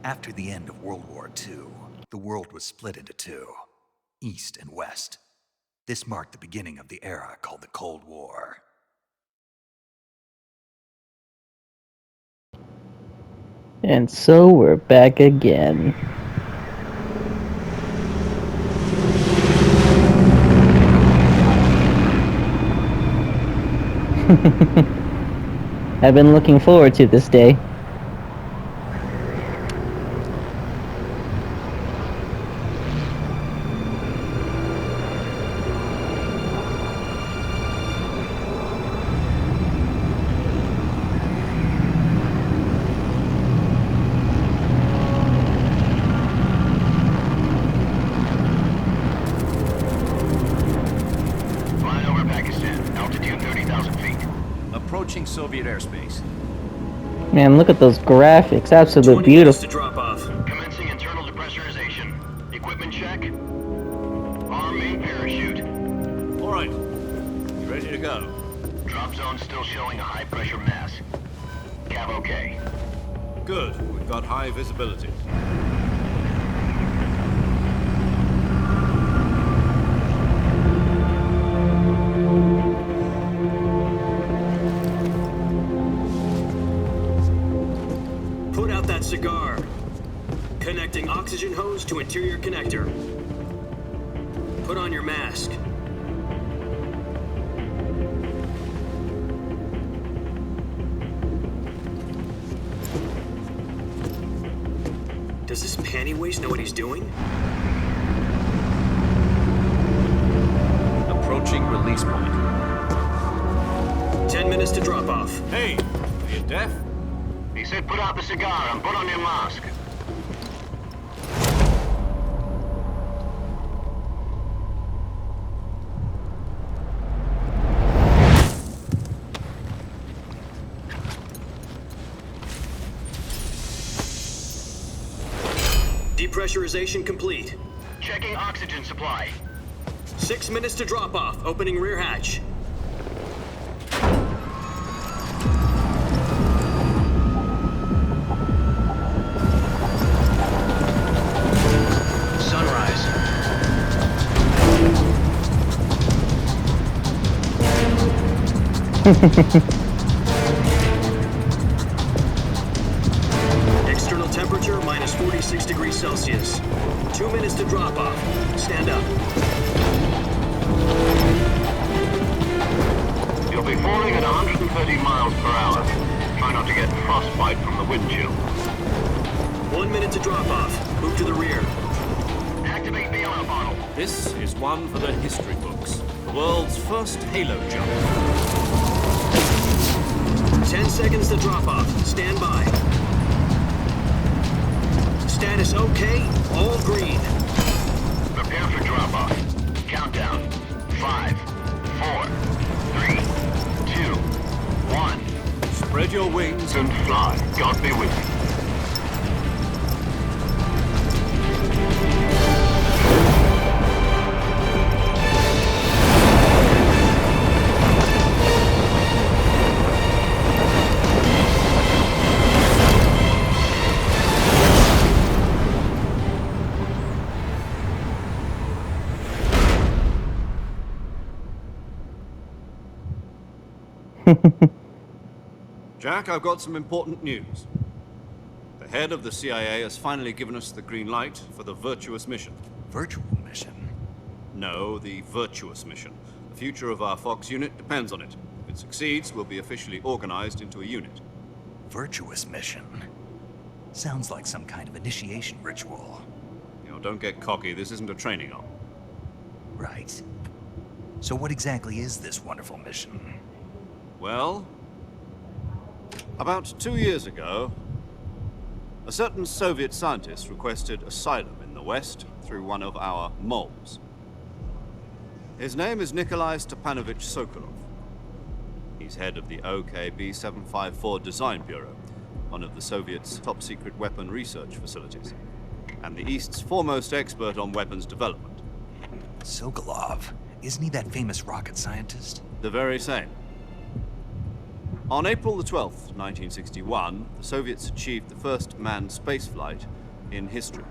After the end of World War II, the world was split into two, East and West. This marked the beginning of the era called the Cold War. And so we're back again. I've been looking forward to this day. Flying over Pakistan, altitude 30,000 feet. Approaching Soviet airspace. Man, look at those graphics. Absolutely 20 minutes beautiful. to drop off. Commencing internal depressurization. Equipment check. Arm main parachute. All right. You ready to go? Drop zone still showing a high pressure mass. Cav okay. Good. We've got high visibility. Put out that cigar. Connecting oxygen hose to interior connector. Put on your mask. Does this panty waste know what he's doing? Approaching release point. 10 minutes to drop off. Hey, are you deaf? He said put out the cigar and put on your mask. Depressurization complete. Checking oxygen supply. 6 minutes to drop off. Opening rear hatch. Sunrise. External temperature minus 46 degrees Celsius. 2 minutes to drop off. Stand up. You'll be falling at 130 miles per hour. Try not to get frostbite from the wind chill. 1 minute to drop off. Move to the rear. Activate the oil bottle. This is one for the history books. The world's first halo jump. 10 seconds to drop off. Stand by. Status okay. All green. Prepare for drop-off. Countdown. 5, 4, 3, 2, 1. Spread your wings And fly. God be with you. Jack, I've got some important news. The head of the CIA has finally given us the green light for the Virtuous mission. Virtual mission? No, the Virtuous mission. The future of our Fox unit depends on it. If it succeeds, we'll be officially organized into a unit. Virtuous mission? Sounds like some kind of initiation ritual. You know, don't get cocky. This isn't a training op. Right. So what exactly is this wonderful mission? Well, about 2 years ago, a certain Soviet scientist requested asylum in the West through one of our moles. His name is Nikolai Stepanovich Sokolov. He's head of the OKB-754 Design Bureau, one of the Soviets' top-secret weapon research facilities, and the East's foremost expert on weapons development. Sokolov. Isn't he that famous rocket scientist? The very same. On April the 12th, 1961, the Soviets achieved the first manned spaceflight in history.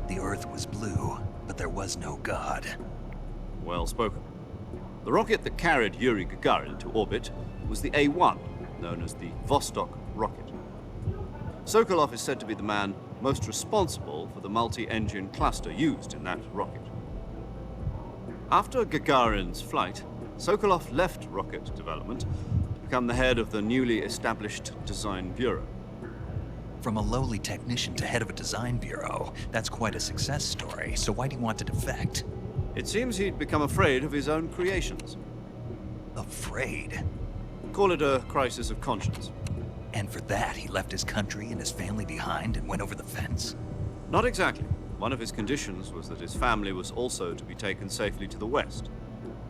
The Earth was blue, but there was no God. Well spoken. The rocket that carried Yuri Gagarin to orbit was the A-1, known as the Vostok rocket. Sokolov is said to be the man most responsible for the multi-engine cluster used in that rocket. After Gagarin's flight, Sokolov left rocket development to become the head of the newly established Design Bureau. From a lowly technician to head of a design bureau, that's quite a success story, so why do you want to defect? It seems he'd become afraid of his own creations. Afraid? Call it a crisis of conscience. And for that, he left his country and his family behind and went over the fence? Not exactly. One of his conditions was that his family was also to be taken safely to the west.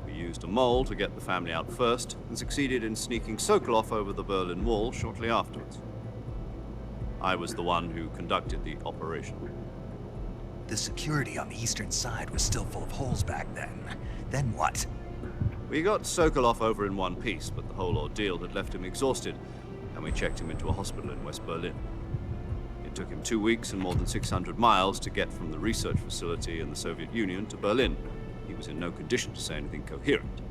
We used a mole to get the family out first and succeeded in sneaking Sokolov over the Berlin Wall shortly afterwards. I was the one who conducted the operation. The security on the eastern side was still full of holes back then. Then what? We got Sokolov over in one piece, but the whole ordeal had left him exhausted, and we checked him into a hospital in West Berlin. It took him 2 weeks and more than 600 miles to get from the research facility in the Soviet Union to Berlin. He was in no condition to say anything coherent.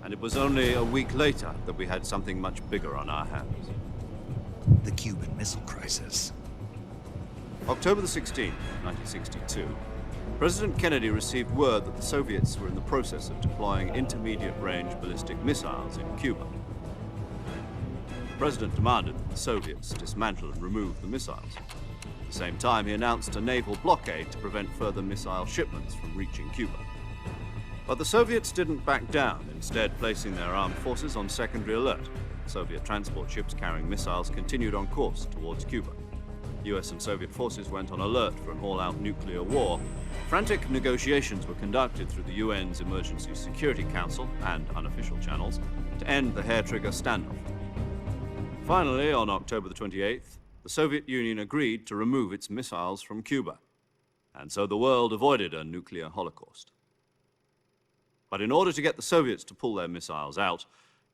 And it was only a week later that we had something much bigger on our hands. The Cuban Missile Crisis. October the 16th, 1962, President Kennedy received word that the Soviets were in the process of deploying intermediate-range ballistic missiles in Cuba. The President demanded that the Soviets dismantle and remove the missiles. At the same time, he announced a naval blockade to prevent further missile shipments from reaching Cuba. But the Soviets didn't back down, instead placing their armed forces on secondary alert. Soviet transport ships carrying missiles continued on course towards Cuba. US and Soviet forces went on alert for an all-out nuclear war. Frantic negotiations were conducted through the UN's Emergency Security Council and unofficial channels to end the hair-trigger standoff. Finally, on October the 28th, the Soviet Union agreed to remove its missiles from Cuba. And so the world avoided a nuclear holocaust. But in order to get the Soviets to pull their missiles out,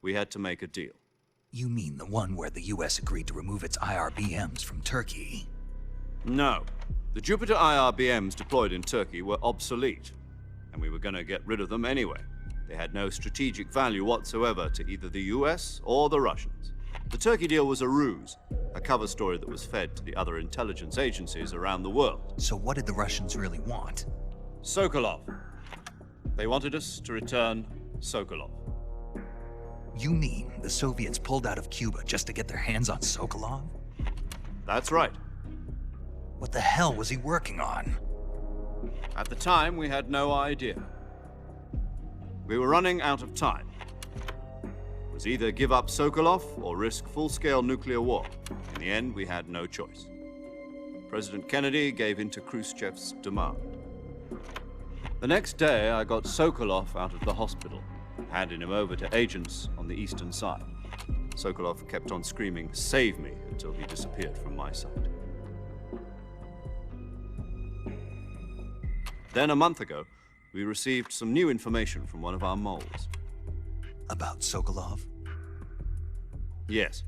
we had to make a deal. You mean the one where the US agreed to remove its IRBMs from Turkey? No. The Jupiter IRBMs deployed in Turkey were obsolete, and we were going to get rid of them anyway. They had no strategic value whatsoever to either the US or the Russians. The Turkey deal was a ruse, a cover story that was fed to the other intelligence agencies around the world. So what did the Russians really want? Sokolov. They wanted us to return Sokolov. You mean the Soviets pulled out of Cuba just to get their hands on Sokolov? That's right. What the hell was he working on? At the time, we had no idea. We were running out of time. It was either give up Sokolov or risk full-scale nuclear war. In the end, we had no choice. President Kennedy gave in to Khrushchev's demand. The next day, I got Sokolov out of the hospital, handing him over to agents on the eastern side. Sokolov kept on screaming, "Save me," until he disappeared from my sight. Then a month ago, we received some new information from one of our moles. About Sokolov? Yes.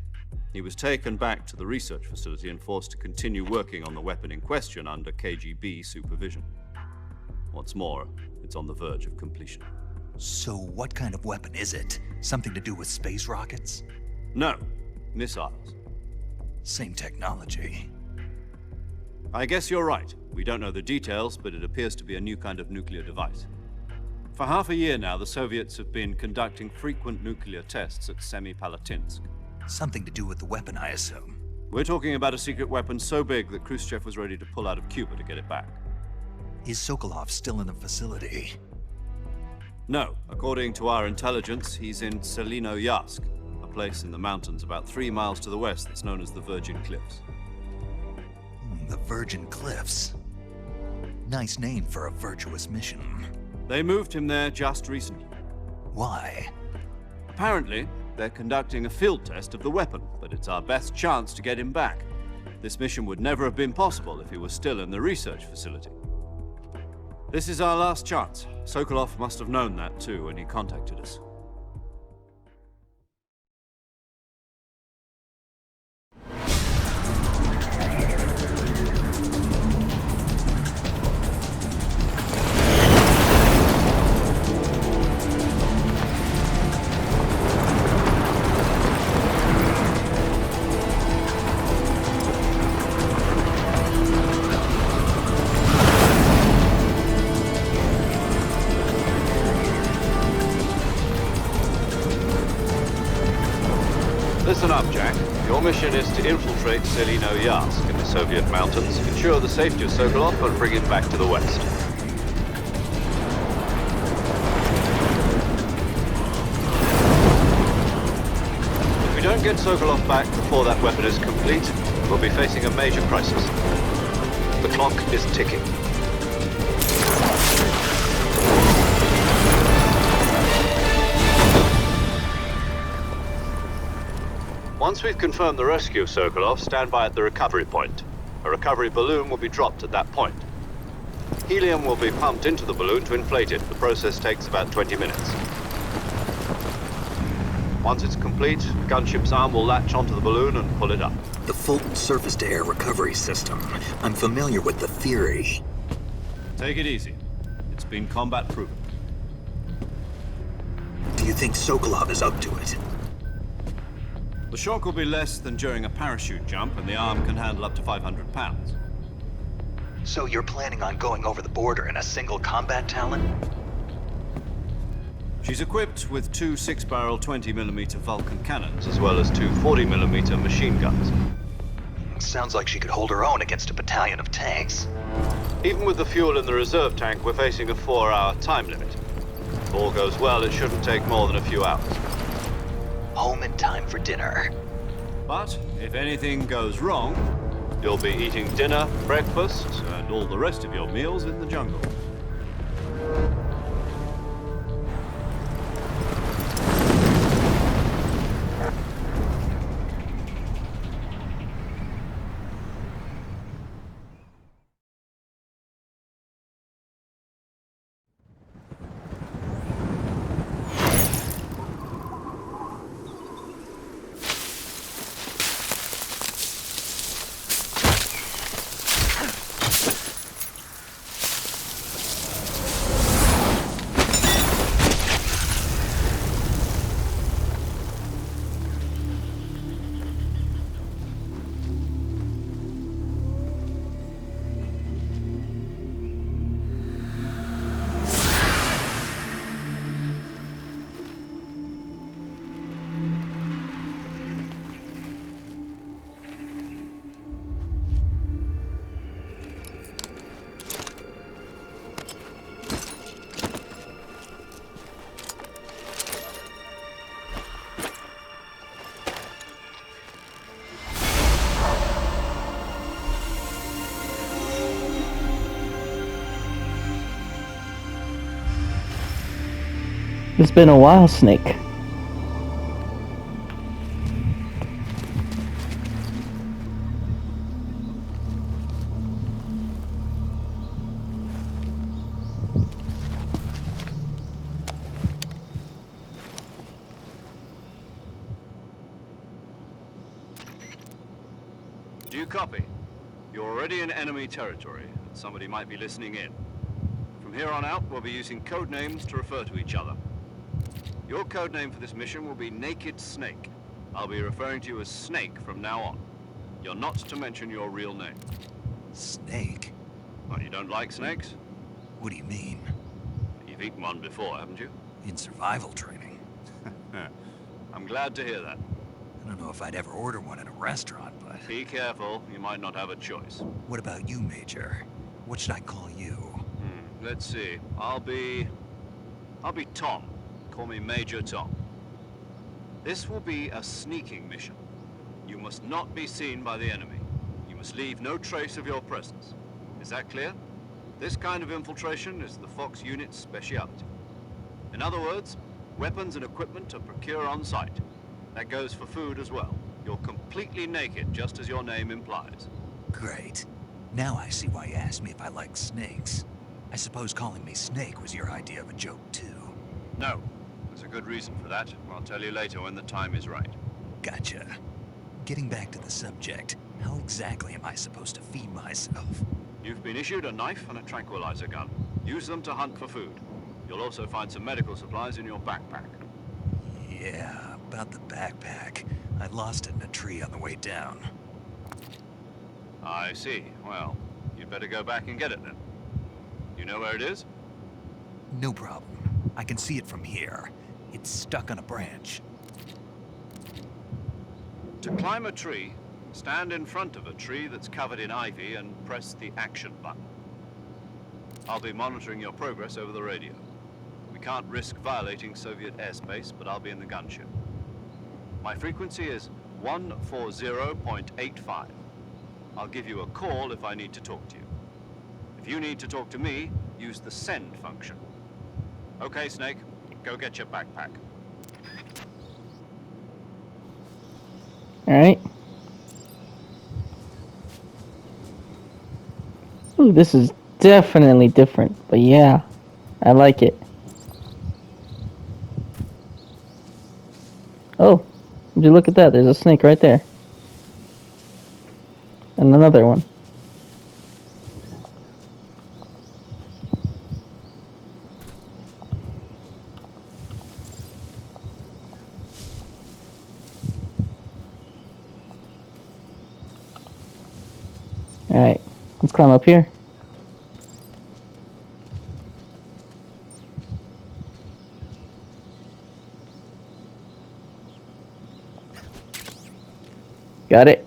He was taken back to the research facility and forced to continue working on the weapon in question under KGB supervision. What's more, it's on the verge of completion. So what kind of weapon is it? Something to do with space rockets? No, missiles. Same technology. I guess you're right. We don't know the details, but it appears to be a new kind of nuclear device. For half a year now, the Soviets have been conducting frequent nuclear tests at Semipalatinsk. Something to do with the weapon, I assume. We're talking about a secret weapon so big that Khrushchev was ready to pull out of Cuba to get it back. Is Sokolov still in the facility? No. According to our intelligence, he's in Selinoyarsk, a place in the mountains about 3 miles to the west that's known as the Virgin Cliffs. The Virgin Cliffs. Nice name for a virtuous mission. They moved him there just recently. Why? Apparently, they're conducting a field test of the weapon, but it's our best chance to get him back. This mission would never have been possible if he was still in the research facility. This is our last chance. Sokolov must have known that too when he contacted us. mission is to infiltrate Selino-Yarsk in the Soviet mountains, ensure the safety of Sokolov, and bring him back to the west. If we don't get Sokolov back before that weapon is complete, we'll be facing a major crisis. The clock is ticking. Once we've confirmed the rescue of Sokolov, stand by at the recovery point. A recovery balloon will be dropped at that point. Helium will be pumped into the balloon to inflate it. The process takes about 20 minutes. Once it's complete, the gunship's arm will latch onto the balloon and pull it up. The Fulton surface-to-air recovery system. I'm familiar with the theory. Take it easy. It's been combat proven. Do you think Sokolov is up to it? The shock will be less than during a parachute jump, and the arm can handle up to 500 pounds. So you're planning on going over the border in a single combat Talon? She's equipped with two 6-barrel 20mm Vulcan cannons, as well as two 40mm machine guns. Sounds like she could hold her own against a battalion of tanks. Even with the fuel in the reserve tank, we're facing a 4-hour time limit. If all goes well, it shouldn't take more than a few hours. Home in time for dinner. But if anything goes wrong, you'll be eating dinner, breakfast, and all the rest of your meals in the jungle. It's been a while, Snake. Do you copy? You're already in enemy territory, and somebody might be listening in. From here on out, we'll be using code names to refer to each other. Your code name for this mission will be Naked Snake. I'll be referring to you as Snake from now on. You're not to mention your real name. Snake? Well, you don't like snakes? What do you mean? You've eaten one before, haven't you? In survival training? I'm glad to hear that. I don't know if I'd ever order one in a restaurant, but... Be careful, you might not have a choice. What about you, Major? What should I call you? Let's see. I'll be Tom. Call me Major Tom. This will be a sneaking mission. You must not be seen by the enemy. You must leave no trace of your presence. Is that clear? This kind of infiltration is the Fox unit's specialty. In other words, weapons and equipment are procured on site. That goes for food as well. You're completely naked, just as your name implies. Great. Now I see why you asked me if I like snakes. I suppose calling me Snake was your idea of a joke, too. No. There's a good reason for that. I'll tell you later when the time is right. Gotcha. Getting back to the subject, how exactly am I supposed to feed myself? You've been issued a knife and a tranquilizer gun. Use them to hunt for food. You'll also find some medical supplies in your backpack. Yeah, about the backpack. I lost it in a tree on the way down. I see. Well, you'd better go back and get it then. You know where it is? No problem. I can see it from here. It's stuck on a branch. To climb a tree, stand in front of a tree that's covered in ivy and press the action button. I'll be monitoring your progress over the radio. We can't risk violating Soviet airspace, but I'll be in the gunship. My frequency is 140.85. I'll give you a call if I need to talk to you. If you need to talk to me, use the send function. Okay, Snake, go get your backpack. Alright. Ooh, this is definitely different, but yeah, I like it. Oh, would you look at that? There's a snake right there. And another one. Alright, let's climb up here. Got it.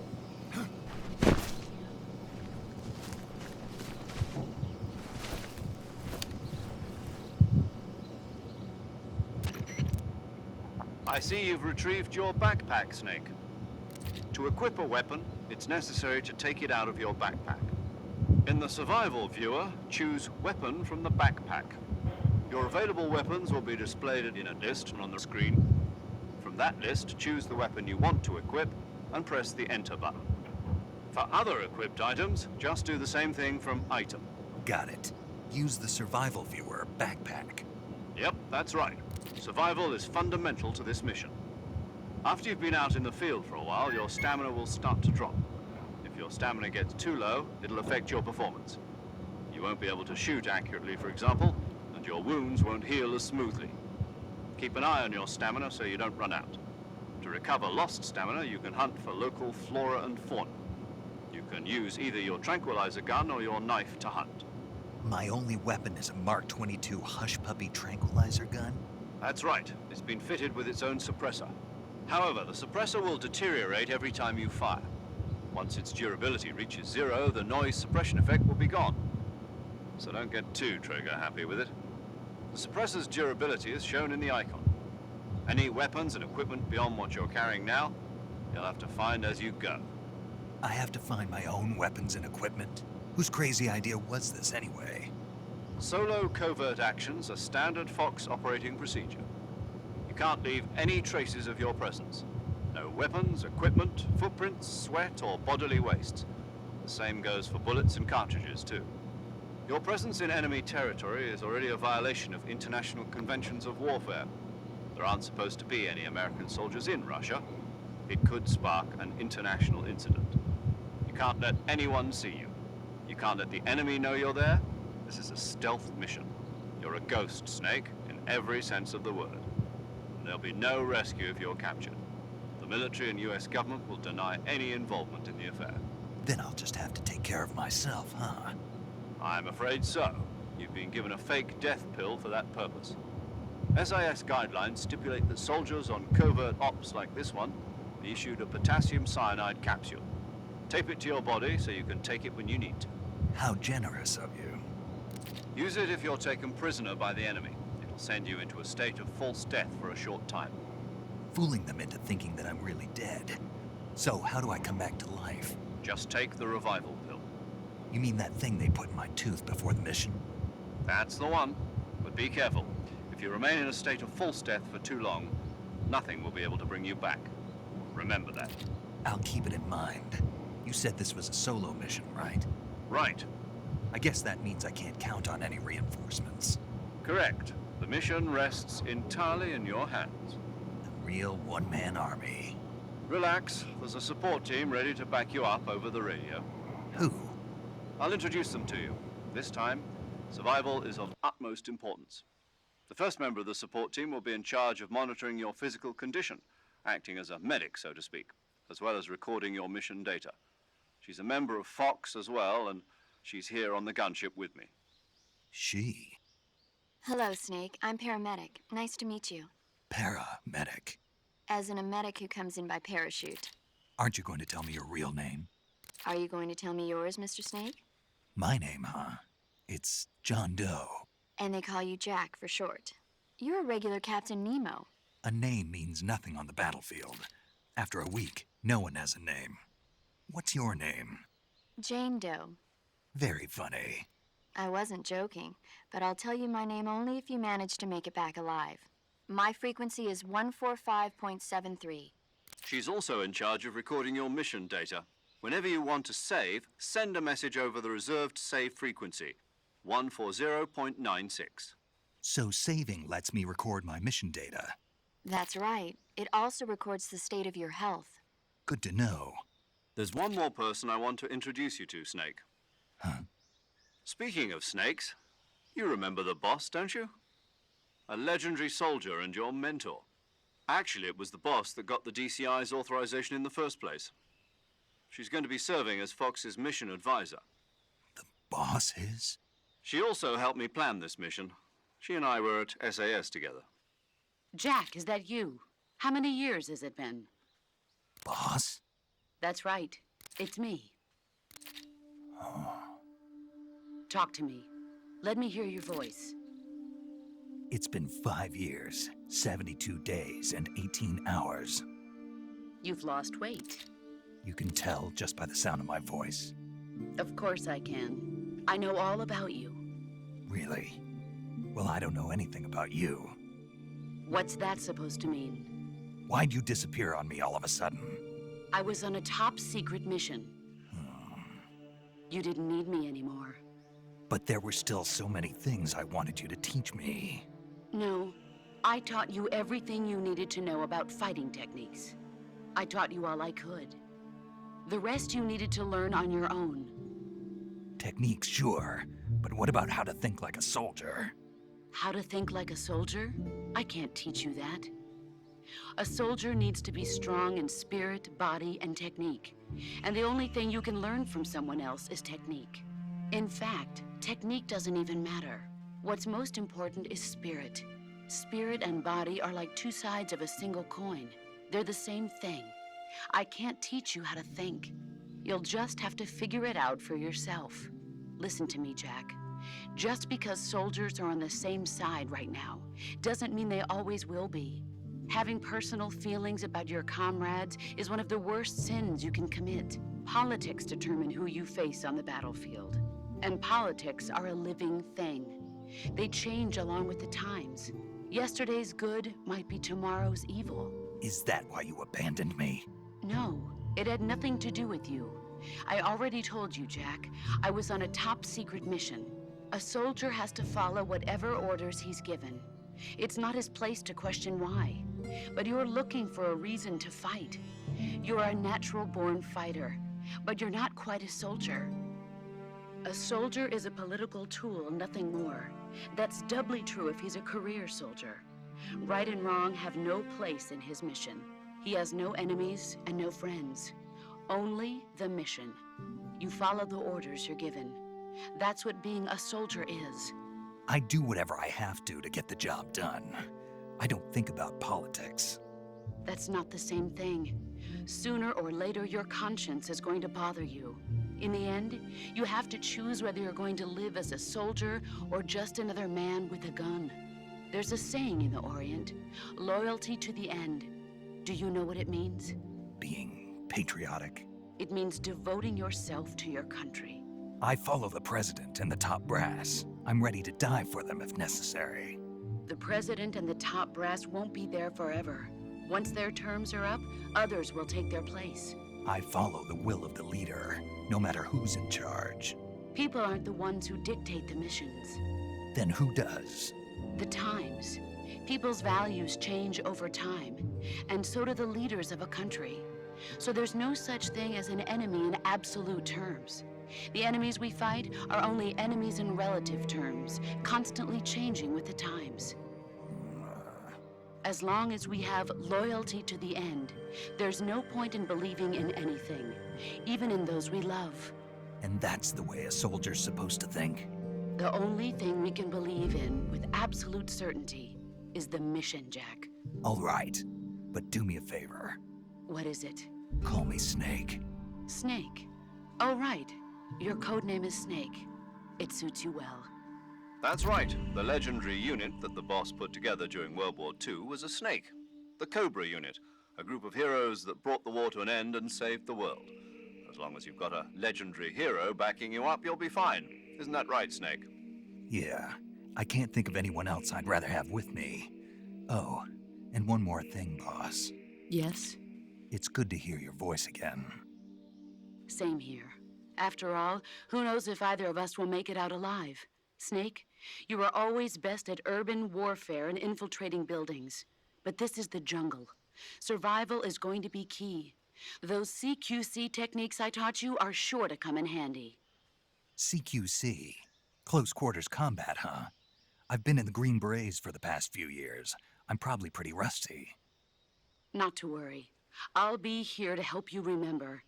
I see you've retrieved your backpack, Snake. To equip a weapon, it's necessary to take it out of your backpack. In the survival viewer, choose Weapon from the backpack. Your available weapons will be displayed in a list on the screen. From that list, choose the weapon you want to equip and press the Enter button. For other equipped items, just do the same thing from Item. Got it. Use the survival viewer backpack. Yep, that's right. Survival is fundamental to this mission. After you've been out in the field for a while, your stamina will start to drop. If your stamina gets too low, it'll affect your performance. You won't be able to shoot accurately, for example, and your wounds won't heal as smoothly. Keep an eye on your stamina so you don't run out. To recover lost stamina, you can hunt for local flora and fauna. You can use either your tranquilizer gun or your knife to hunt. My only weapon is a Mark 22 Hush Puppy tranquilizer gun? That's right. It's been fitted with its own suppressor. However, the suppressor will deteriorate every time you fire. Once its durability reaches 0, the noise suppression effect will be gone. So don't get too trigger-happy with it. The suppressor's durability is shown in the icon. Any weapons and equipment beyond what you're carrying now, you'll have to find as you go. I have to find my own weapons and equipment? Whose crazy idea was this anyway? Solo covert actions are standard Fox operating procedure. You can't leave any traces of your presence. No weapons, equipment, footprints, sweat, or bodily waste. The same goes for bullets and cartridges, too. Your presence in enemy territory is already a violation of international conventions of warfare. There aren't supposed to be any American soldiers in Russia. It could spark an international incident. You can't let anyone see you. You can't let the enemy know you're there. This is a stealth mission. You're a ghost, Snake, in every sense of the word. And there'll be no rescue if you're captured. The military and US government will deny any involvement in the affair. Then I'll just have to take care of myself, huh? I'm afraid so. You've been given a fake death pill for that purpose. SIS guidelines stipulate that soldiers on covert ops like this one be issued a potassium cyanide capsule. Tape it to your body so you can take it when you need to. How generous of you. Use it if you're taken prisoner by the enemy. It'll send you into a state of false death for a short time. Fooling them into thinking that I'm really dead. So how do I come back to life? Just take the revival pill. You mean that thing they put in my tooth before the mission? That's the one. But be careful. If you remain in a state of false death for too long, nothing will be able to bring you back. Remember that. I'll keep it in mind. You said this was a solo mission, right? Right. I guess that means I can't count on any reinforcements. Correct. The mission rests entirely in your hands. A real one-man army. Relax. There's a support team ready to back you up over the radio. Who? I'll introduce them to you. This time, survival is of utmost importance. The first member of the support team will be in charge of monitoring your physical condition, acting as a medic, so to speak, as well as recording your mission data. She's a member of Fox as well, and she's here on the gunship with me. She. Hello, Snake. I'm paramedic. Nice to meet you. Paramedic. As in a medic who comes in by parachute. Aren't you going to tell me your real name? Are you going to tell me yours, Mr. Snake? My name, huh? It's John Doe. And they call you Jack for short. You're a regular Captain Nemo. A name means nothing on the battlefield. After a week, no one has a name. What's your name? Jane Doe. Very funny. I wasn't joking, but I'll tell you my name only if you manage to make it back alive. My frequency is 145.73. She's also in charge of recording your mission data. Whenever you want to save, send a message over the reserved save frequency, 140.96. So saving lets me record my mission data. That's right. It also records the state of your health. Good to know. There's one more person I want to introduce you to, Snake. Huh? Speaking of snakes, you remember the boss, don't you? A legendary soldier and your mentor. Actually, it was the boss that got the DCI's authorization in the first place. She's going to be serving as Fox's mission advisor. The boss is? She also helped me plan this mission. She and I were at SAS together. Jack, is that you? How many years has it been? Boss? That's right. It's me. Talk to me. Let me hear your voice. It's been 5 years, 72 days, and 18 hours. You've lost weight. You can tell just by the sound of my voice. Of course I can. I know all about you. Really? Well, I don't know anything about you. What's that supposed to mean? Why'd you disappear on me all of a sudden? I was on a top secret mission. You didn't need me anymore. But there were still so many things I wanted you to teach me. No, I taught you everything you needed to know about fighting techniques. I taught you all I could. The rest you needed to learn on your own. Techniques, sure. But what about how to think like a soldier? How to think like a soldier? I can't teach you that. A soldier needs to be strong in spirit, body, and technique. And the only thing you can learn from someone else is technique. In fact, technique doesn't even matter. What's most important is spirit. Spirit and body are like two sides of a single coin. They're the same thing. I can't teach you how to think. You'll just have to figure it out for yourself. Listen to me, Jack. Just because soldiers are on the same side right now doesn't mean they always will be. Having personal feelings about your comrades is one of the worst sins you can commit. Politics determine who you face on the battlefield. And politics are a living thing. They change along with the times. Yesterday's good might be tomorrow's evil. Is that why you abandoned me? No, it had nothing to do with you. I already told you, Jack. I was on a top secret mission. A soldier has to follow whatever orders he's given. It's not his place to question why. But you're looking for a reason to fight. You're a natural-born fighter, but you're not quite a soldier. A soldier is a political tool, nothing more. That's doubly true if he's a career soldier. Right and wrong have no place in his mission. He has no enemies and no friends. Only the mission. You follow the orders you're given. That's what being a soldier is. I do whatever I have to get the job done. I don't think about politics. That's not the same thing. Sooner or later, your conscience is going to bother you. In the end, you have to choose whether you're going to live as a soldier or just another man with a gun. There's a saying in the Orient, loyalty to the end. Do you know what it means? Being patriotic. It means devoting yourself to your country. I follow the president and the top brass. I'm ready to die for them if necessary. The president and the top brass won't be there forever. Once their terms are up, others will take their place. I follow the will of the leader, no matter who's in charge. People aren't the ones who dictate the missions. Then who does? The times. People's values change over time, and so do the leaders of a country. So there's no such thing as an enemy in absolute terms. The enemies we fight are only enemies in relative terms, constantly changing with the times. As long as we have loyalty to the end, there's no point in believing in anything, even in those we love. And that's the way a soldier's supposed to think? The only thing we can believe in with absolute certainty is the mission, Jack. All right, but do me a favor. What is it? Call me Snake. Snake. Oh, right. Your code name is Snake. It suits you well. That's right. The legendary unit that the boss put together during World War II was a snake. The Cobra unit, a group of heroes that brought the war to an end and saved the world. As long as you've got a legendary hero backing you up, you'll be fine. Isn't that right, Snake? Yeah, I can't think of anyone else I'd rather have with me. Oh, and one more thing, boss. Yes? It's good to hear your voice again. Same here. After all, who knows if either of us will make it out alive? Snake, you are always best at urban warfare and infiltrating buildings. But this is the jungle. Survival is going to be key. Those CQC techniques I taught you are sure to come in handy. CQC? Close quarters combat, huh? I've been in the Green Berets for the past few years. I'm probably pretty rusty. Not to worry. I'll be here to help you remember.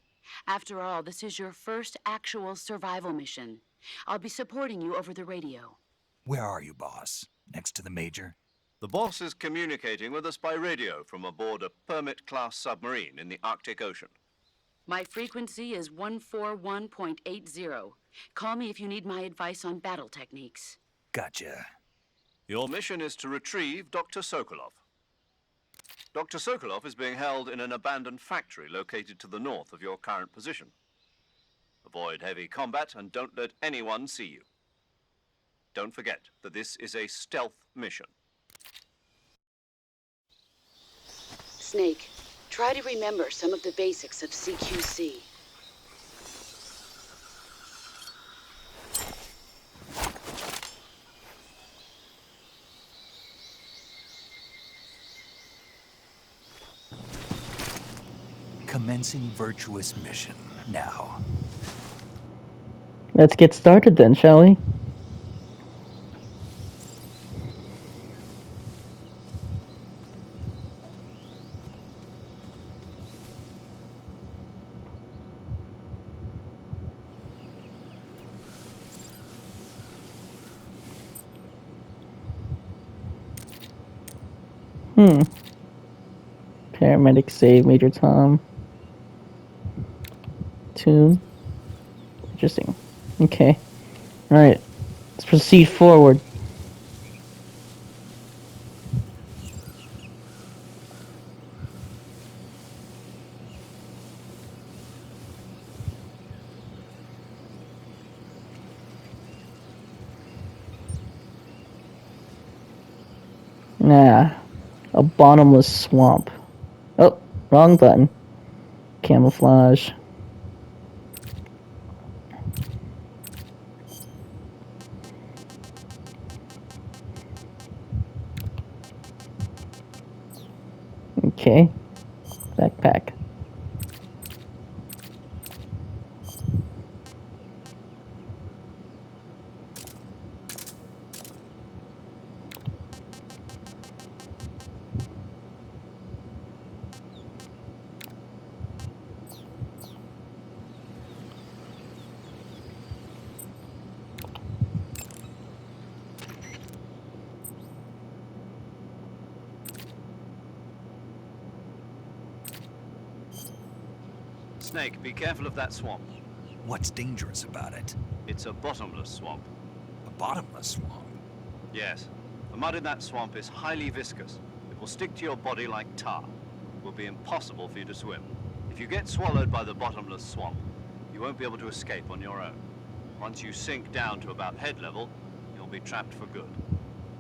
After all, this is your first actual survival mission. I'll be supporting you over the radio. Where are you, boss? Next to the Major? The boss is communicating with us by radio from aboard a Permit-class submarine in the Arctic Ocean. My frequency is 141.80. Call me if you need my advice on battle techniques. Gotcha. Your mission is to retrieve Dr. Sokolov. Dr. Sokolov is being held in an abandoned factory located to the north of your current position. Avoid heavy combat and don't let anyone see you. Don't forget that this is a stealth mission. Snake, try to remember some of the basics of CQC. Commencing virtuous mission now. Let's get started then, shall we? Paramedic save Major Tom. Tune. Interesting. Okay. Alright. Let's proceed forward. Nah. A bottomless swamp. Oh, wrong button. Camouflage. Okay. Backpack. Snake, be careful of that swamp. What's dangerous about it? It's a bottomless swamp. A bottomless swamp? Yes. The mud in that swamp is highly viscous. It will stick to your body like tar. It will be impossible for you to swim. If you get swallowed by the bottomless swamp, you won't be able to escape on your own. Once you sink down to about head level, you'll be trapped for good.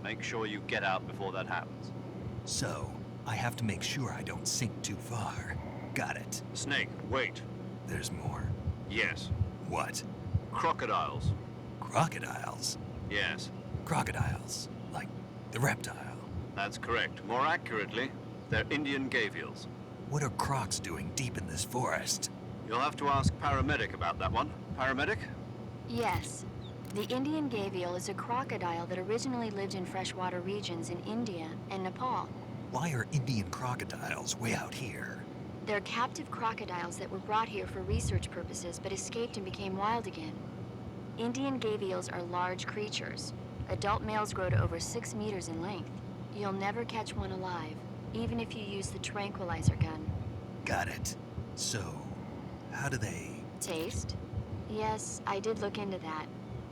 Make sure you get out before that happens. So, I have to make sure I don't sink too far. Got it. Snake, wait. There's more. Yes. What? Crocodiles. Crocodiles? Yes. Crocodiles. Like the reptile. That's correct. More accurately, they're Indian gavials. What are crocs doing deep in this forest? You'll have to ask Paramedic about that one. Paramedic? Yes. The Indian gavial is a crocodile that originally lived in freshwater regions in India and Nepal. Why are Indian crocodiles way out here? They're captive crocodiles that were brought here for research purposes but escaped and became wild again. Indian gavials are large creatures. Adult males grow to over 6 meters in length. You'll never catch one alive, even if you use the tranquilizer gun. Got it. So, how do they... Taste? Yes, I did look into that.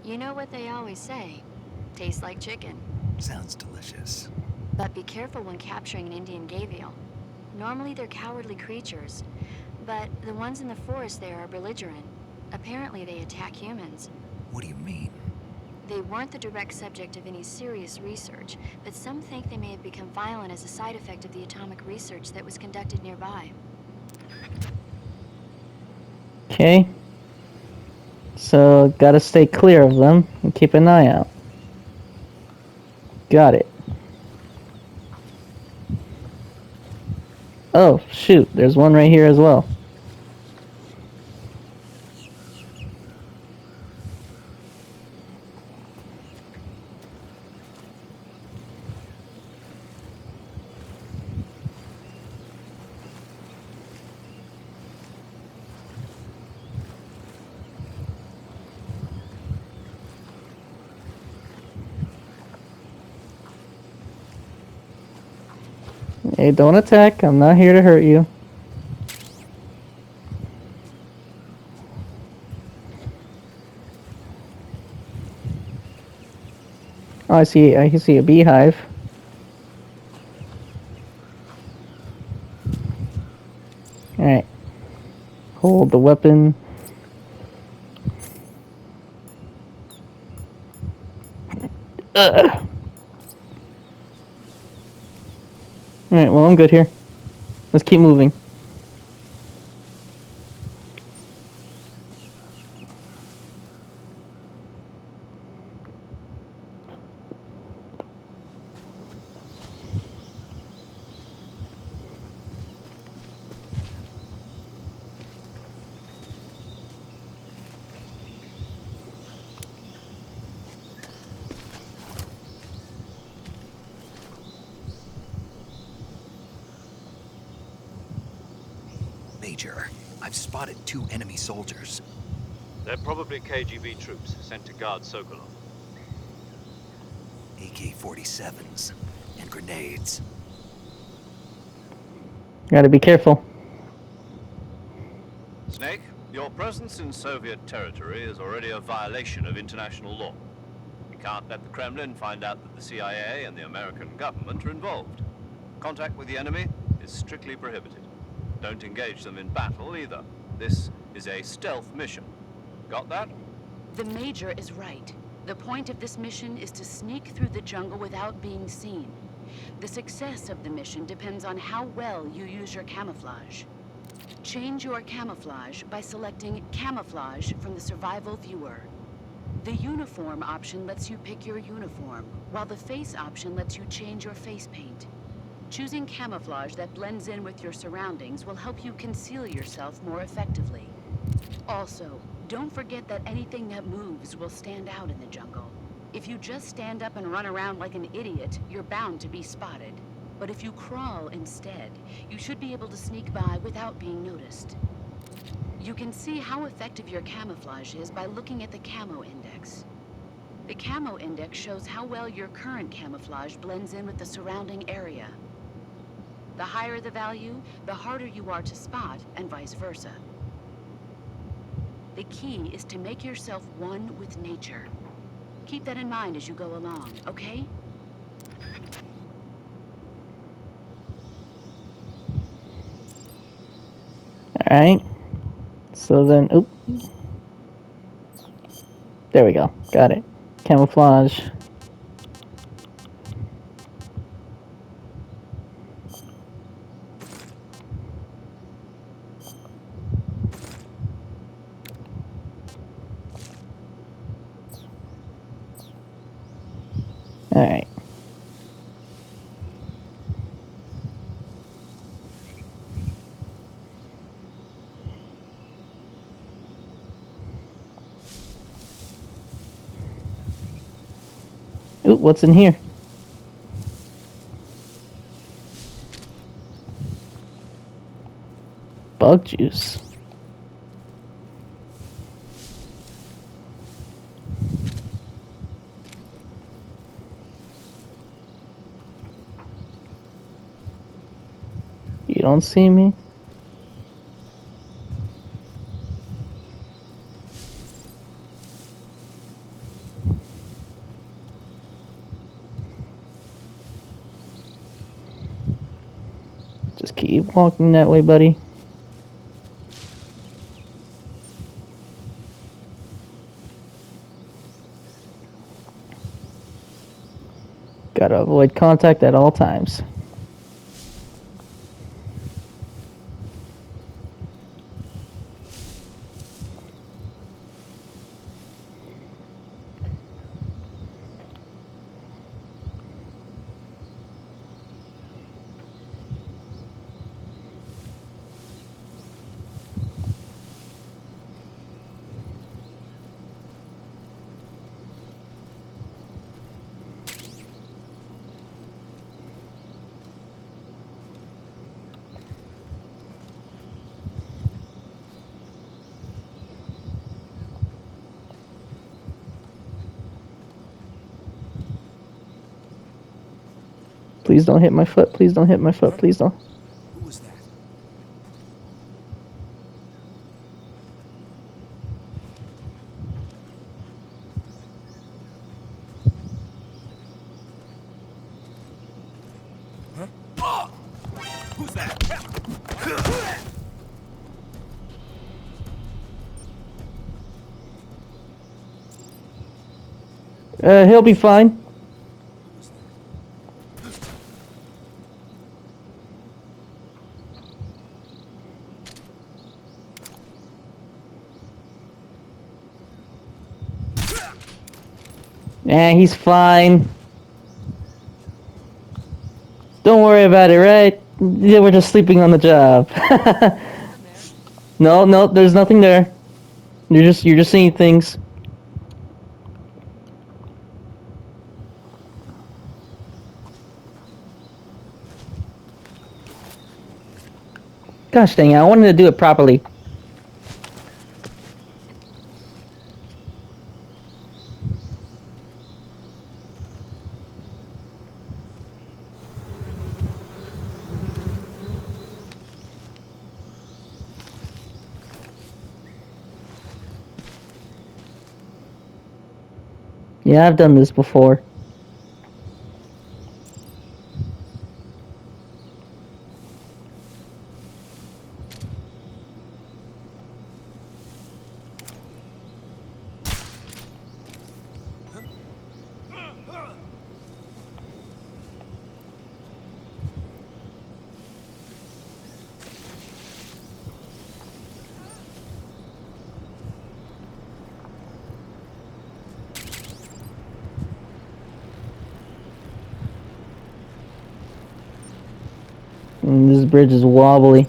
You know what they always say. Tastes like chicken. Sounds delicious. But be careful when capturing an Indian gavial. Normally they're cowardly creatures, but the ones in the forest there are belligerent. Apparently they attack humans. What do you mean? They weren't the direct subject of any serious research, but some think they may have become violent as a side effect of the atomic research that was conducted nearby. Okay. So, gotta stay clear of them and keep an eye out. Got it. Oh, shoot. There's one right here as well. Hey, don't attack. I'm not here to hurt you. Oh, I see a beehive. Alright. Hold the weapon. Ugh. Alright, well, I'm good here. Let's keep moving. Major, I've spotted 2 enemy soldiers. They're probably KGB troops sent to guard Sokolov. AK-47s and grenades. Gotta be careful. Snake, your presence in Soviet territory is already a violation of international law. You can't let the Kremlin find out that the CIA and the American government are involved. Contact with the enemy is strictly prohibited. Don't engage them in battle either. This is a stealth mission. Got that? The Major is right. The point of this mission is to sneak through the jungle without being seen. The success of the mission depends on how well you use your camouflage. Change your camouflage by selecting Camouflage from the Survival Viewer. The Uniform option lets you pick your uniform, while the Face option lets you change your face paint. Choosing camouflage that blends in with your surroundings will help you conceal yourself more effectively. Also, don't forget that anything that moves will stand out in the jungle. If you just stand up and run around like an idiot, you're bound to be spotted. But if you crawl instead, you should be able to sneak by without being noticed. You can see how effective your camouflage is by looking at the Camo Index. The Camo Index shows how well your current camouflage blends in with the surrounding area. The higher the value, the harder you are to spot, and vice versa. The key is to make yourself one with nature. Keep that in mind as you go along, okay? Alright. So then, oop. There we go. Got it. Camouflage. Alright. Ooh, what's in here? Bug juice. You don't see me? Keep walking that way, buddy. Gotta avoid contact at all times. Please don't hit my foot. Please don't hit my foot. Please don't. Who was that? Who's that? He'll be fine. He's fine. Don't worry about it, right? Yeah, we're just sleeping on the job. No, there's nothing there. You're just seeing things. Gosh dang it, I wanted to do it properly. Yeah, I've done this before. And this bridge is wobbly.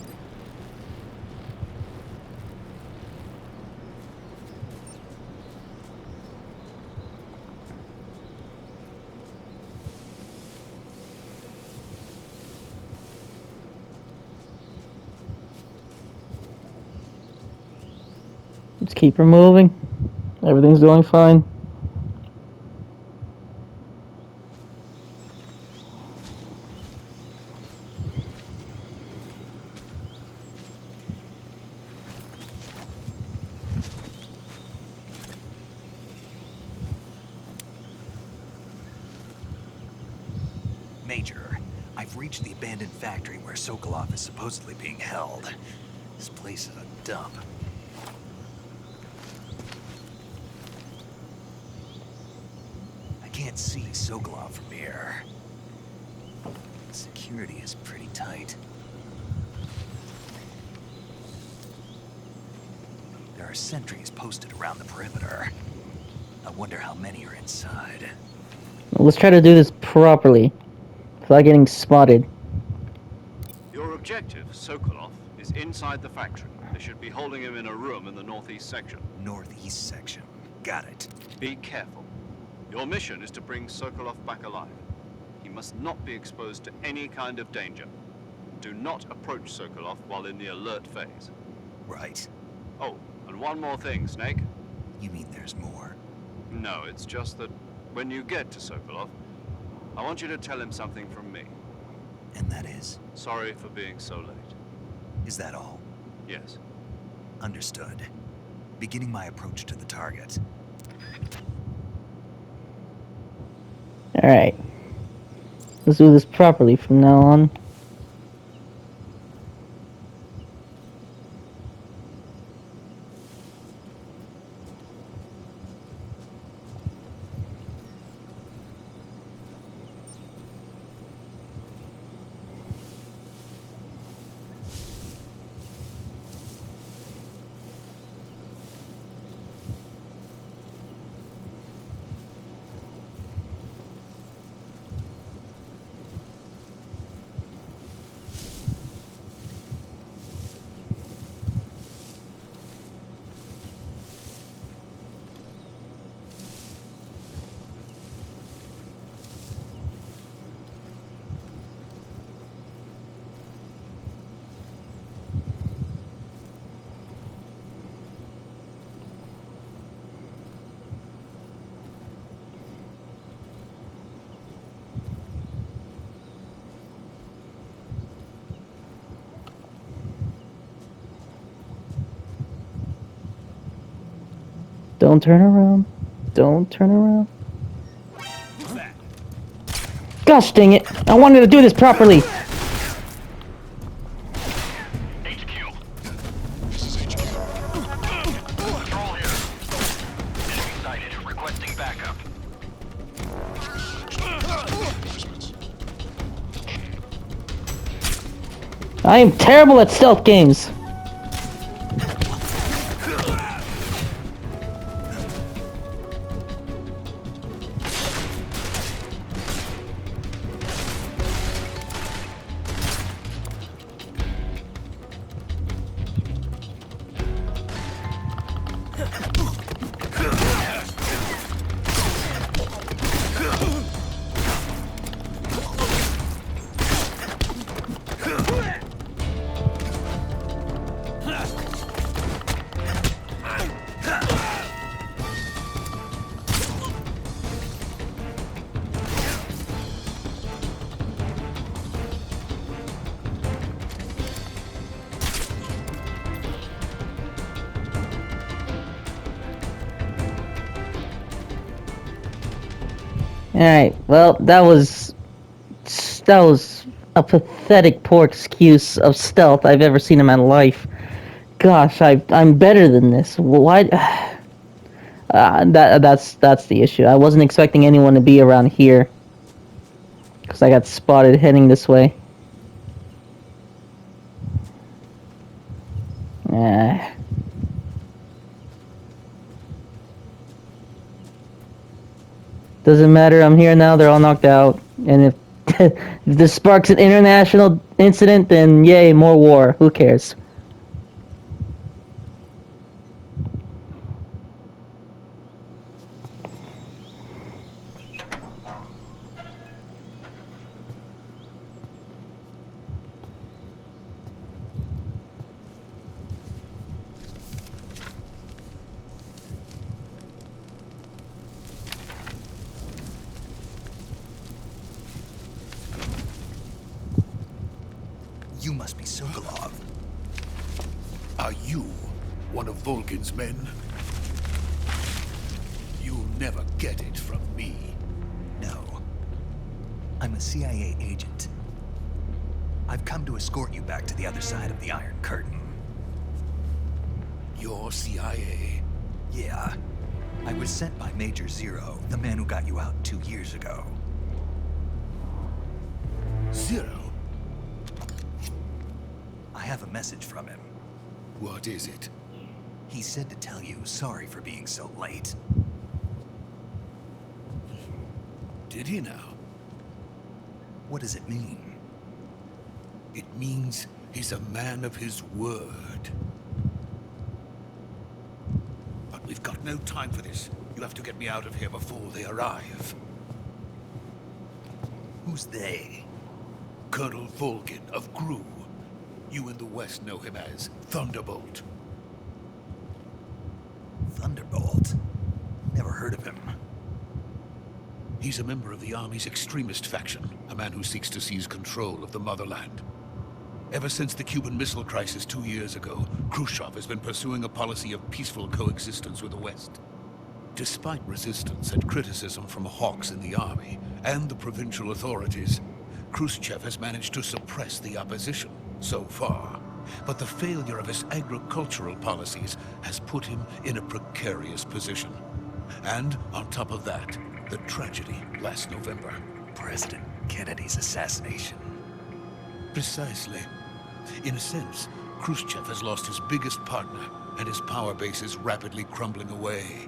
Let's keep her moving. Everything's going fine. Major, I've reached the abandoned factory where Sokolov is supposedly being held. This place is a dump. I can't see Sokolov from here. Security is pretty tight. There are sentries posted around the perimeter. I wonder how many are inside. Let's try to do this properly, without getting spotted. Your objective, Sokolov, is inside the factory. They should be holding him in a room in the northeast section. Northeast section. Got it. Be careful. Your mission is to bring Sokolov back alive. He must not be exposed to any kind of danger. Do not approach Sokolov while in the alert phase. Right. Oh, and one more thing, Snake. You mean there's more? No, it's just that when you get to Sokolov, I want you to tell him something from me. And that is? Sorry for being so late. Is that all? Yes. Understood. Beginning my approach to the target. Alright. Let's do this properly from now on. Don't turn around. Don't turn around. Gosh dang it! I wanted to do this properly! HQ. This is HQ. Control here. Enemy sighted. Requesting backup. I am terrible at stealth games! Alright, well, that was a pathetic poor excuse of stealth I've ever seen in my life. Gosh, I'm better than this. Why? That's the issue. I wasn't expecting anyone to be around here, because I got spotted heading this way. Doesn't matter, I'm here now, they're all knocked out. And if, if this sparks an international incident, then yay, more war. Who cares? You must be Sokolov. Are you one of Volgin's men? You'll never get it from me. No. I'm a CIA agent. I've come to escort you back to the other side of the Iron Curtain. You're CIA? Yeah. I was sent by Major Zero, the man who got you out 2 years ago. Zero? I have a message from him. What is it? He said to tell you sorry for being so late. Did he now? What does it mean? It means he's a man of his word. But we've got no time for this. You'll have to get me out of here before they arrive. Who's they? Colonel Volgin of GRU. You in the West know him as Thunderbolt. Thunderbolt? Never heard of him. He's a member of the Army's extremist faction, a man who seeks to seize control of the motherland. Ever since the Cuban Missile Crisis 2 years ago, Khrushchev has been pursuing a policy of peaceful coexistence with the West. Despite resistance and criticism from hawks in the Army and the provincial authorities, Khrushchev has managed to suppress the opposition so far. But the failure of his agricultural policies has put him in a precarious position. And on top of that, the tragedy last November. President Kennedy's assassination. Precisely. In a sense, Khrushchev has lost his biggest partner, and his power base is rapidly crumbling away.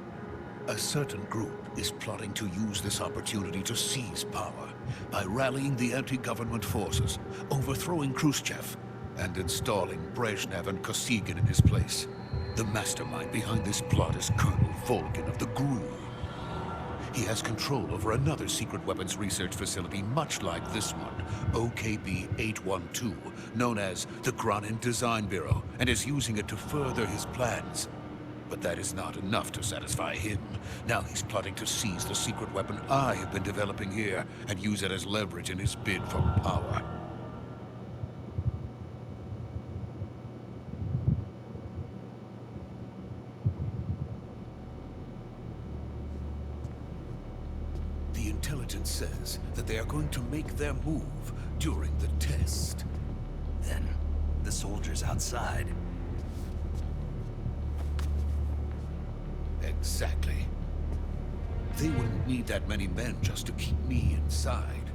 A certain group is plotting to use this opportunity to seize power by rallying the anti-government forces, overthrowing Khrushchev, and installing Brezhnev and Kosygin in his place. The mastermind behind this plot is Colonel Volgin of the GRU. He has control over another secret weapons research facility much like this one, OKB-812, known as the Granin Design Bureau, and is using it to further his plans. But that is not enough to satisfy him. Now he's plotting to seize the secret weapon I have been developing here and use it as leverage in his bid for power. The intelligence says that they are going to make their move during the test. Then, the soldiers outside. Exactly. They wouldn't need that many men just to keep me inside.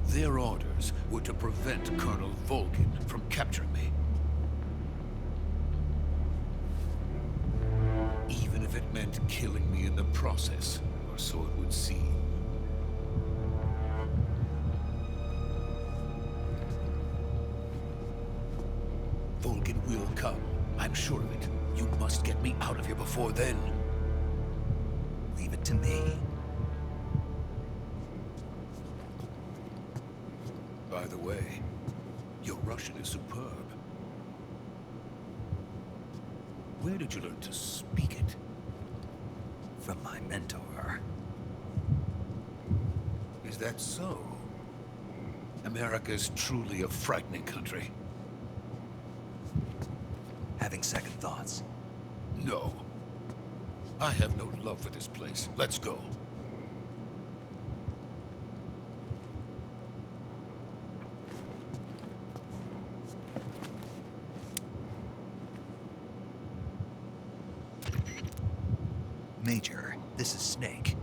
Their orders were to prevent Colonel Volgin from capturing me. Even if it meant killing me in the process, or so it would seem. Volgin will come. I'm sure of it. You must get me out of here before then. Leave it to me. By the way, your Russian is superb. Where did you learn to speak it? From my mentor. Is that so? America is truly a frightening country. Having second thoughts. No. I have no love for this place. Let's go. Major, this is Snake.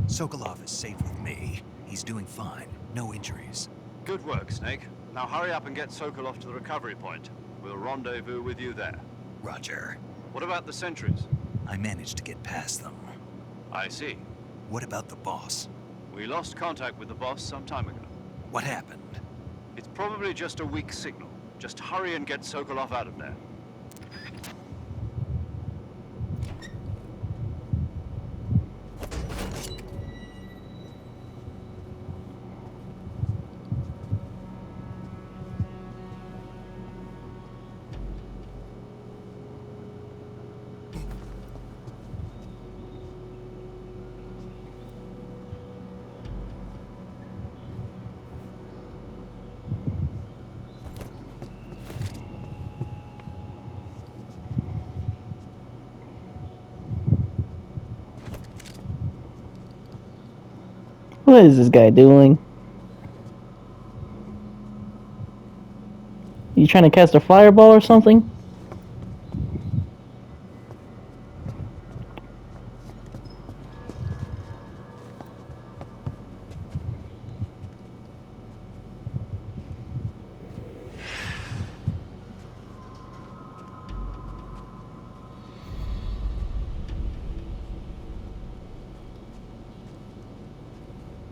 Sokolov is safe with me. He's doing fine. No injuries. Good work, Snake. Now hurry up and get Sokolov to the recovery point. We'll rendezvous with you there. Roger. What about the sentries? I managed to get past them. I see. What about the boss? We lost contact with the boss some time ago. What happened? It's probably just a weak signal. Just hurry and get Sokolov out of there. What is this guy doing? You trying to cast a fireball or something?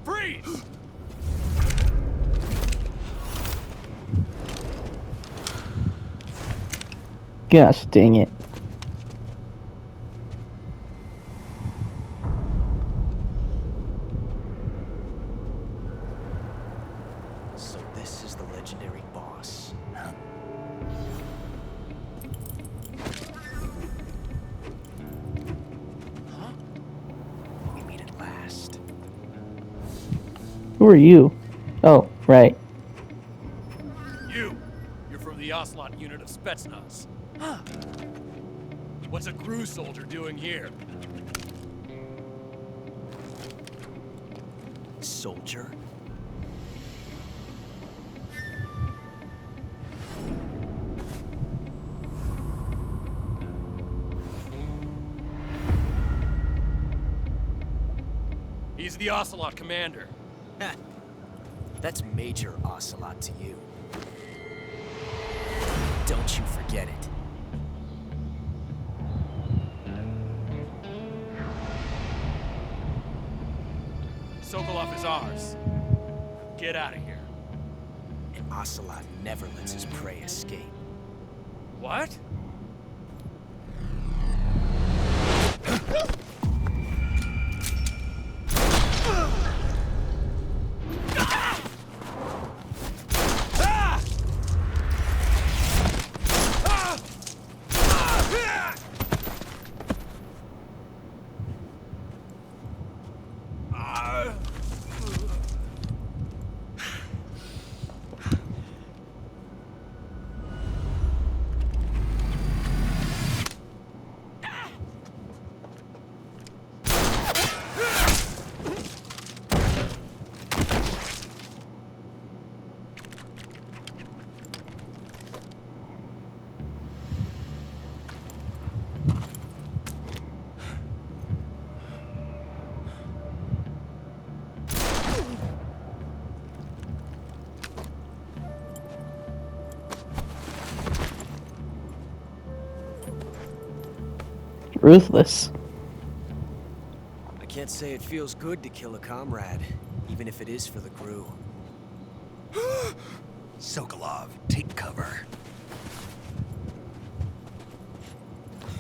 Freeze! Gosh dang it. So this is the legendary boss. Huh? We meet at last. Who are you? Oh, right. You're from the Ocelot unit of Spetsnaz. Huh. What's a crew soldier doing here? Soldier? He's the Ocelot commander. That's Major Ocelot to you. Don't you forget it. Sokolov is ours. Get out of here. And Ocelot never lets his prey escape. What? Ruthless. I can't say it feels good to kill a comrade, even if it is for the crew. Sokolov, take cover.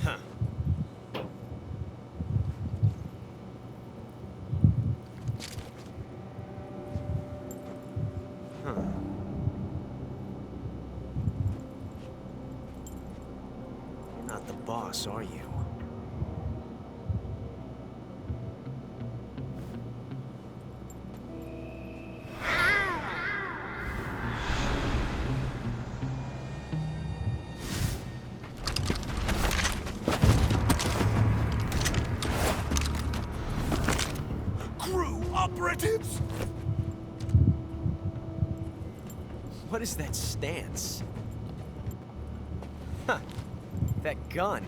Huh. Huh. You're not the boss, are you? Crew operatives! What is that stance? Huh. That gun.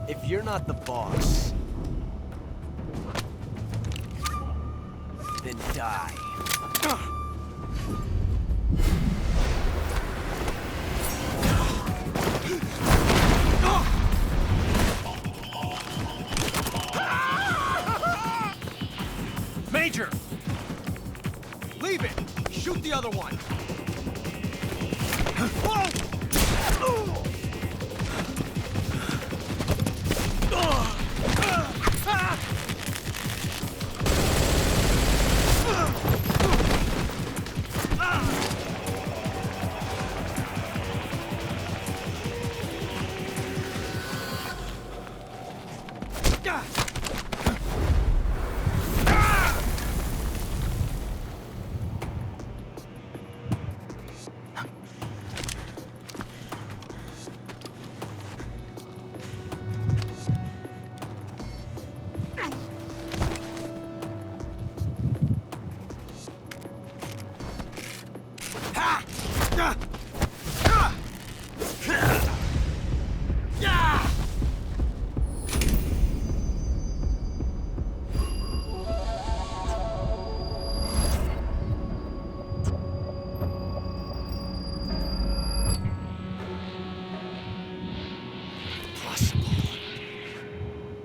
If you're not the boss, then die. Major! Leave it! Shoot the other one!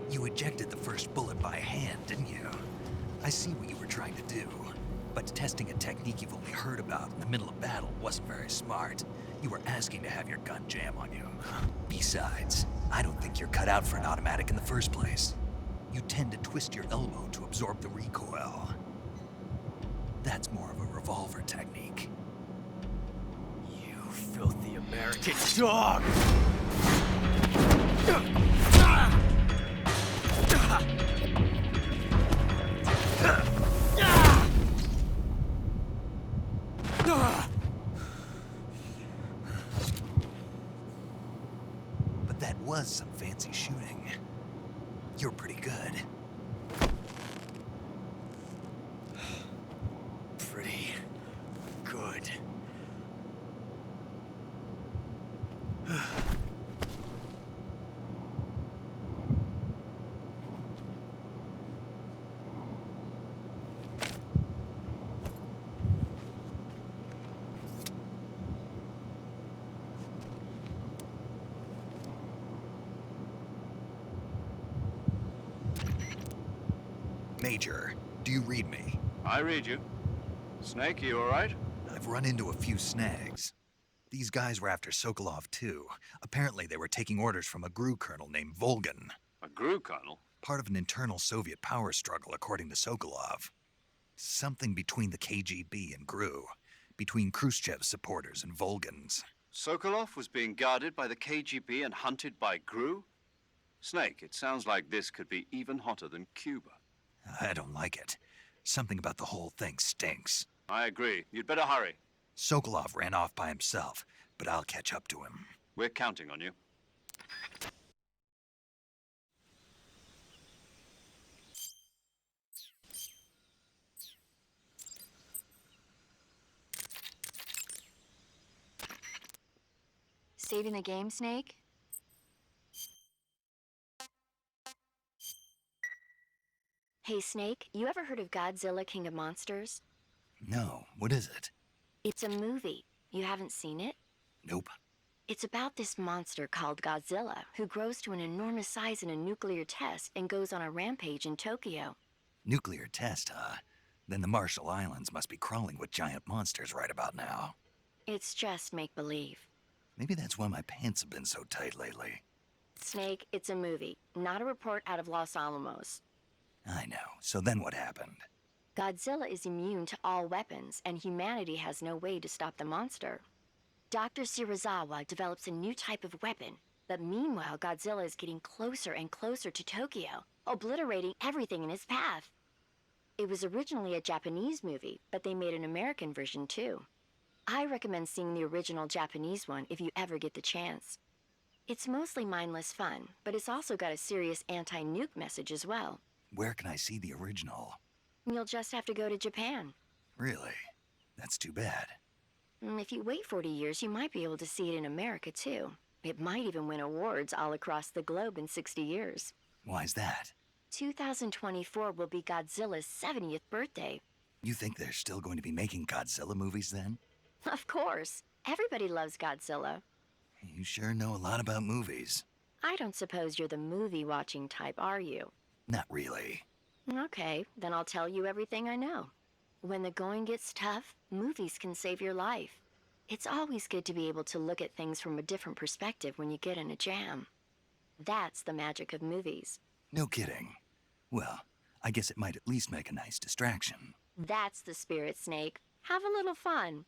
You ejected the first bullet by hand, didn't you? I see what you were trying to do. But testing a technique you've only heard about in the middle of battle wasn't very smart. You were asking to have your gun jam on you. Besides, I don't think you're cut out for an automatic in the first place. You tend to twist your elbow to absorb the recoil. That's more of a revolver technique. You filthy American dog! But that was some fancy shooting. You're pretty good. Pretty good. Major, do you read me? I read you. Snake, you all right? I've run into a few snags. These guys were after Sokolov too. Apparently they were taking orders from a GRU colonel named Volgan. A GRU colonel? Part of an internal Soviet power struggle, according to Sokolov. Something between the KGB and GRU. Between Khrushchev's supporters and Volgan's. Sokolov was being guarded by the KGB and hunted by GRU? Snake, it sounds like this could be even hotter than Cuba. I don't like it. Something about the whole thing stinks. I agree. You'd better hurry. Sokolov ran off by himself, but I'll catch up to him. We're counting on you. Saving the game, Snake? Hey, Snake, you ever heard of Godzilla, King of Monsters? No, what is it? It's a movie. You haven't seen it? Nope. It's about this monster called Godzilla, who grows to an enormous size in a nuclear test and goes on a rampage in Tokyo. Nuclear test, huh? Then the Marshall Islands must be crawling with giant monsters right about now. It's just make-believe. Maybe that's why my pants have been so tight lately. Snake, it's a movie, not a report out of Los Alamos. I know. So then what happened? Godzilla is immune to all weapons, and humanity has no way to stop the monster. Dr. Shirazawa develops a new type of weapon, but meanwhile Godzilla is getting closer and closer to Tokyo, obliterating everything in his path. It was originally a Japanese movie, but they made an American version too. I recommend seeing the original Japanese one if you ever get the chance. It's mostly mindless fun, but it's also got a serious anti-nuke message as well. Where can I see the original? You'll just have to go to Japan. Really? That's too bad. If you wait 40 years, you might be able to see it in America too. It might even win awards all across the globe in 60 years. Why's that? 2024 will be Godzilla's 70th birthday. You think they're still going to be making Godzilla movies then? Of course. Everybody loves Godzilla. You sure know a lot about movies. I don't suppose you're the movie-watching type, are you? Not really. Okay, then I'll tell you everything I know. When the going gets tough, movies can save your life. It's always good to be able to look at things from a different perspective when you get in a jam. That's the magic of movies. No kidding. Well, I guess it might at least make a nice distraction. That's the spirit, Snake. Have a little fun.